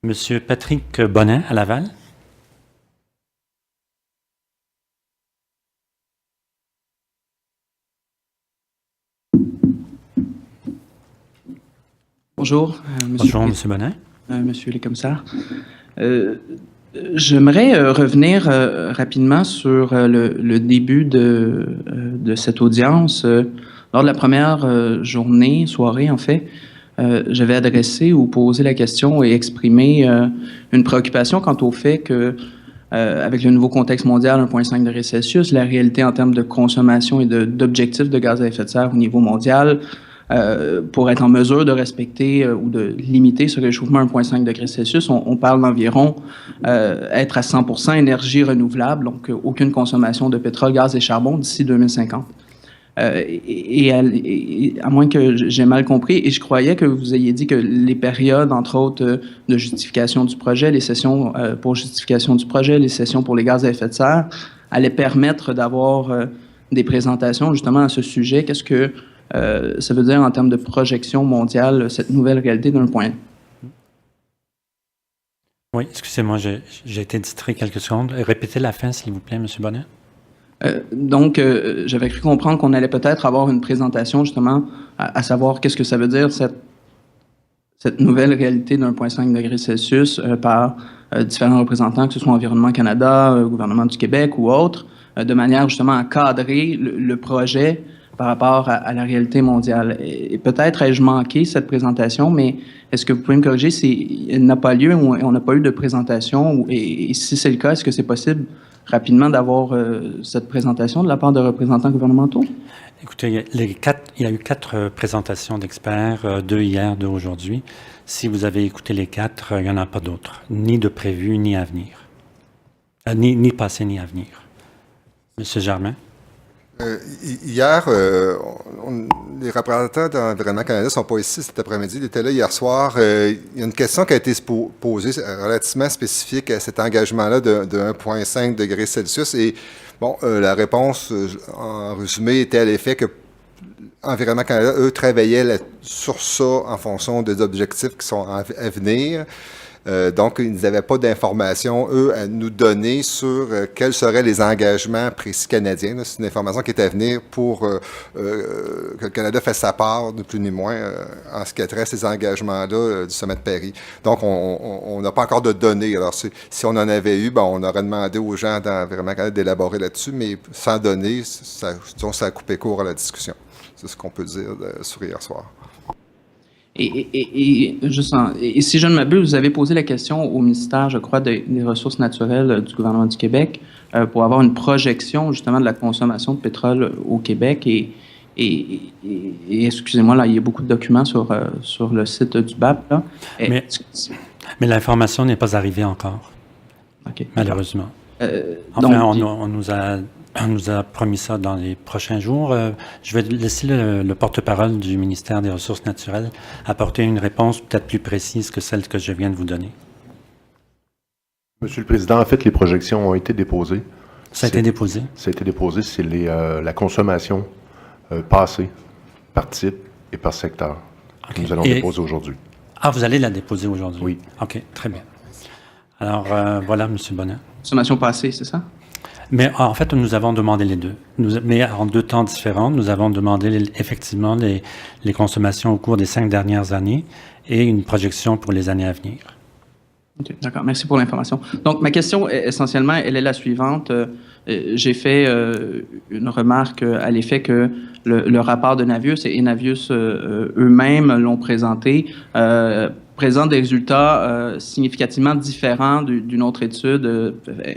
Monsieur Patrick Bonin à Laval. Bonjour, Bonjour, Monsieur Bonin. Monsieur le commissaire. J'aimerais revenir rapidement sur le début de cette audience. Lors de la première soirée en fait, j'avais adressé ou posé la question et exprimé une préoccupation quant au fait que, avec le nouveau contexte mondial 1,5 degré Celsius, la réalité en termes de consommation et d'objectifs de gaz à effet de serre au niveau mondial, pour être en mesure de respecter ou de limiter ce réchauffement à 1,5 degré Celsius, on parle d'environ être à 100% énergie renouvelable, donc aucune consommation de pétrole, gaz et charbon d'ici 2050. À moins que j'ai mal compris, et je croyais que vous ayez dit que les périodes, entre autres, de justification du projet, les sessions pour justification du projet, les sessions pour les gaz à effet de serre, allaient permettre d'avoir des présentations justement à ce sujet. Qu'est-ce que ça veut dire en termes de projection mondiale, cette nouvelle réalité d'un point? Oui, excusez-moi, j'ai été distrait quelques secondes. Répétez la fin, s'il vous plaît, M. Bonin. Donc, j'avais cru comprendre qu'on allait peut-être avoir une présentation, justement, à savoir qu'est-ce que ça veut dire, cette nouvelle réalité d'1,5 degré Celsius par différents représentants, que ce soit Environnement Canada, gouvernement du Québec ou autres, de manière, justement, à cadrer le projet par rapport à la réalité mondiale. Et peut-être ai-je manqué cette présentation, mais est-ce que vous pouvez me corriger si elle n'a pas lieu ou on n'a pas eu de présentation? Et si c'est le cas, est-ce que c'est possible rapidement d'avoir cette présentation de la part de représentants gouvernementaux? Écoutez, il y a eu 4 présentations d'experts, 2 hier, 2 aujourd'hui. Si vous avez écouté les 4, il n'y en a pas d'autres, ni de prévu, ni à venir. Ni passé, ni à venir. Monsieur Germain? Hier, les représentants d'Environnement Canada ne sont pas ici cet après-midi. Ils étaient là hier soir. Il y a une question qui a été posée relativement spécifique à cet engagement-là de 1,5 degré Celsius. Et bon, la réponse, en résumé, était à l'effet que Environnement Canada, eux, travaillaient sur ça en fonction des objectifs qui sont à venir. Donc, ils n'avaient pas d'informations, eux, à nous donner sur quels seraient les engagements précis canadiens. C'est une information qui est à venir pour que le Canada fasse sa part, ni plus ni moins, en ce qui a trait à ces engagements-là du sommet de Paris. Donc, on n'a pas encore de données. Alors, si on en avait eu, on aurait demandé aux gens d'Environnement Canada d'élaborer là-dessus, mais sans données, ça a coupé court à la discussion. C'est ce qu'on peut dire sur hier soir. Et si je ne m'abuse, vous avez posé la question au ministère, je crois, des Ressources naturelles du gouvernement du Québec pour avoir une projection, justement, de la consommation de pétrole au Québec. Et excusez-moi, là, il y a beaucoup de documents sur le site du BAP. Là. Mais l'information n'est pas arrivée encore, okay. Malheureusement. On nous a promis ça dans les prochains jours. Je vais laisser le porte-parole du ministère des Ressources naturelles apporter une réponse peut-être plus précise que celle que je viens de vous donner. Monsieur le Président, en fait, les projections ont été déposées. Ça a été déposé? Ça a été déposé, c'est la consommation passée par type et par secteur que nous allons déposer aujourd'hui. Ah, vous allez la déposer aujourd'hui? Oui. OK, très bien. Alors, voilà, M. Bonin. Consommation passée, c'est ça? Mais en fait, nous avons demandé les deux. Mais en 2 temps différents, nous avons demandé effectivement les consommations au cours des 5 dernières années et une projection pour les années à venir. OK, d'accord. Merci pour l'information. Donc, ma question, essentiellement, elle est la suivante. J'ai fait une remarque à l'effet que le rapport de Navius et Navius eux-mêmes l'ont présenté, présente des résultats significativement différents d'une autre étude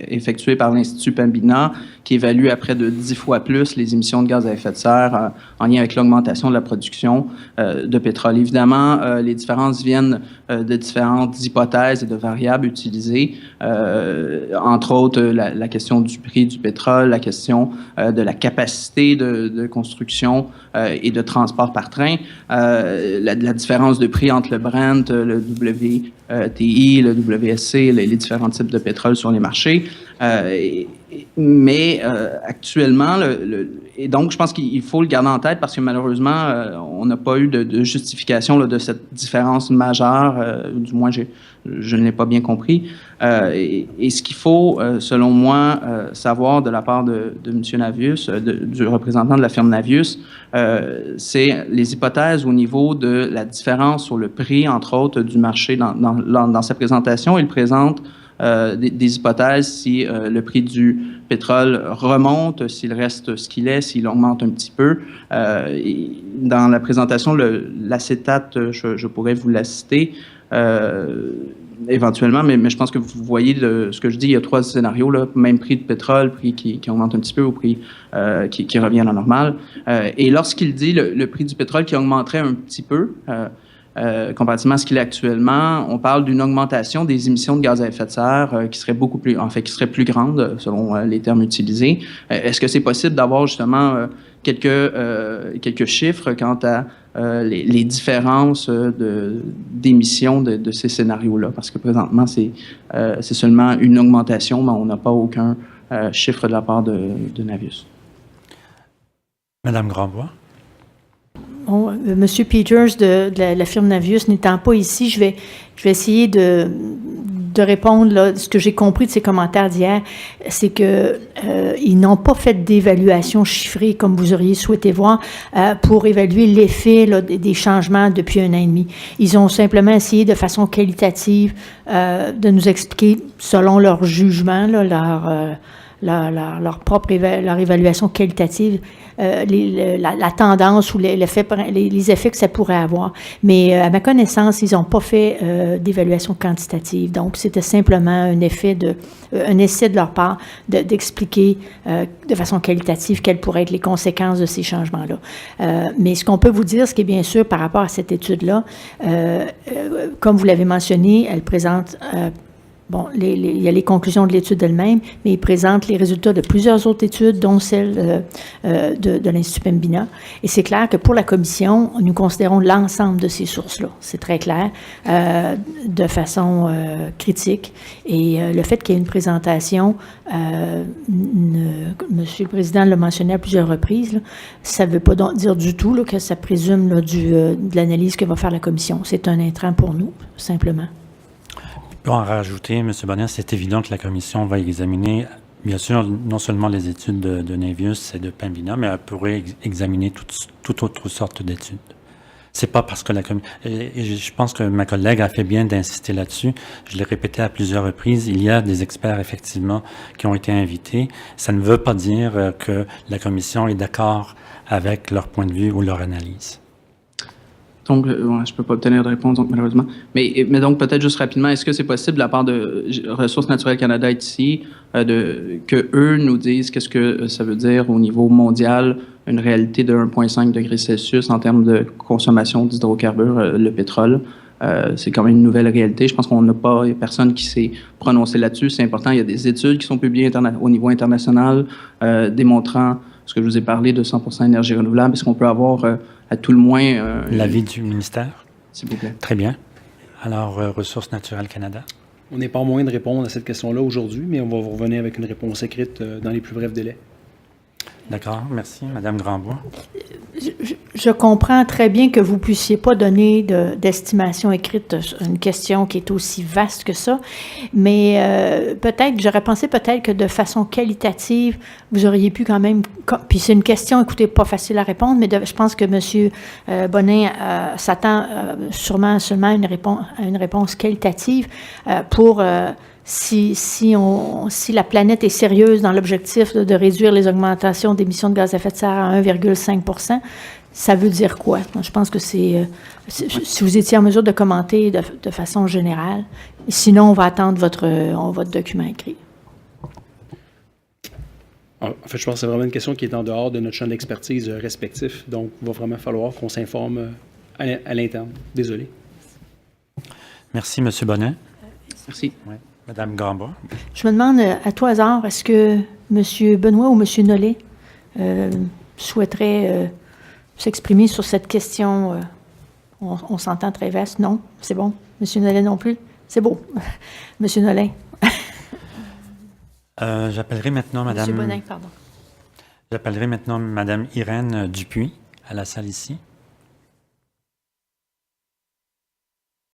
effectuée par l'Institut Pembina qui évalue à près de 10 fois plus les émissions de gaz à effet de serre en lien avec l'augmentation de la production de pétrole. Évidemment, les différences viennent de différentes hypothèses et de variables utilisées, entre autres la question du prix du pétrole, la question de la capacité de construction et de transport par train, la différence de prix entre le Brent, le WTI, le WSC, les différents types de pétrole sur les marchés. Mais actuellement, Et donc, je pense qu'il faut le garder en tête parce que malheureusement, on n'a pas eu de justification là, de cette différence majeure. Du moins, je ne l'ai pas bien compris. Et ce qu'il faut, selon moi, savoir de la part de M. Navius, du représentant de la firme Navius, c'est les hypothèses au niveau de la différence sur le prix, entre autres, du marché. Dans sa présentation, il présente des hypothèses si le prix du pétrole remonte, s'il reste ce qu'il est, s'il augmente un petit peu. Dans la présentation, l'acétate, je pourrais vous la citer éventuellement, mais je pense que vous voyez ce que je dis, il y a 3 scénarios, là, même prix de pétrole, prix qui augmente un petit peu ou prix qui revient à la normale. Et lorsqu'il dit le prix du pétrole qui augmenterait un petit peu, comparativement à ce qu'il est actuellement, on parle d'une augmentation des émissions de gaz à effet de serre qui serait qui serait plus grande selon les termes utilisés. Est-ce que c'est possible d'avoir justement quelques chiffres quant à les différences d'émissions de ces scénarios-là? Parce que présentement, c'est seulement une augmentation, mais on n'a pas aucun chiffre de la part de Navius. Madame Grandbois. Bon, Monsieur Peters de la firme Navius n'étant pas ici, je vais essayer de répondre. Là, ce que j'ai compris de ses commentaires d'hier, c'est que ils n'ont pas fait d'évaluation chiffrée comme vous auriez souhaité voir pour évaluer l'effet là, des changements depuis 1 an et demi. Ils ont simplement essayé de façon qualitative de nous expliquer, selon leur jugement, là, leur évaluation qualitative, la tendance ou les effets que ça pourrait avoir. Mais à ma connaissance, ils n'ont pas fait d'évaluation quantitative. Donc, c'était simplement un essai de leur part d'expliquer de façon qualitative quelles pourraient être les conséquences de ces changements-là. Mais ce qu'on peut vous dire, ce qui est bien sûr par rapport à cette étude-là, comme vous l'avez mentionné, elle présente bon, il y a les conclusions de l'étude elle-même, mais il présente les résultats de plusieurs autres études, dont celle de l'Institut Pembina. Et c'est clair que pour la Commission, nous considérons l'ensemble de ces sources-là. C'est très clair, de façon critique. Et le fait qu'il y ait une présentation, Monsieur le Président l'a mentionné à plusieurs reprises, là, ça ne veut pas dire du tout là, que ça présume là, de l'analyse que va faire la Commission. C'est un intrant pour nous, simplement. Pour en rajouter, M. Bonnet, c'est évident que la Commission va examiner, bien sûr, non seulement les études de Navius et de Pembina, mais elle pourrait examiner toute autre sorte d'études. C'est pas parce que je pense que ma collègue a fait bien d'insister là-dessus. Je l'ai répété à plusieurs reprises. Il y a des experts, effectivement, qui ont été invités. Ça ne veut pas dire que la Commission est d'accord avec leur point de vue ou leur analyse. Donc, je ne peux pas obtenir de réponse, donc, malheureusement. Mais donc, peut-être juste rapidement, est-ce que c'est possible de la part de Ressources naturelles Canada ici, que eux nous disent qu'est-ce que ça veut dire au niveau mondial, une réalité de 1,5 degrés Celsius en termes de consommation d'hydrocarbures, le pétrole? C'est quand même une nouvelle réalité. Je pense qu'on n'a pas, il n'y a personne qui s'est prononcé là-dessus. C'est important. Il y a des études qui sont publiées au niveau international démontrant ce que je vous ai parlé de 100% énergie renouvelable. Est-ce qu'on peut avoir à tout le moins... l'avis du ministère? S'il vous plaît. Très bien. Alors, Ressources naturelles Canada? On n'est pas en moyen de répondre à cette question-là aujourd'hui, mais on va vous revenir avec une réponse écrite dans les plus brefs délais. D'accord, merci. Madame Grandbois. Je comprends très bien que vous ne puissiez pas donner d'estimation écrite sur une question qui est aussi vaste que ça, mais j'aurais pensé peut-être que de façon qualitative, vous auriez pu quand même, puis c'est une question, écoutez, pas facile à répondre, mais je pense que M. Bonin s'attend sûrement seulement à une réponse qualitative pour... Si la planète est sérieuse dans l'objectif de réduire les augmentations d'émissions de gaz à effet de serre à 1,5 %, ça veut dire quoi? Je pense que si vous étiez en mesure de commenter de façon générale. Sinon, on va attendre votre document écrit. En fait, je pense que c'est vraiment une question qui est en dehors de notre champ d'expertise respectif. Donc, il va vraiment falloir qu'on s'informe à l'interne. Désolé. Merci, M. Bonnet. Merci. Ouais. Madame Grandbois. Je me demande, à tout hasard, est-ce que M. Benoît ou M. Nollet souhaiterait s'exprimer sur cette question? On s'entend très vaste. Non? C'est bon? M. Nollet non plus? C'est beau. M. Nollet. J'appellerai maintenant Madame... M. Bonin, pardon. J'appellerai maintenant Mme Irène Dupuis à la salle ici.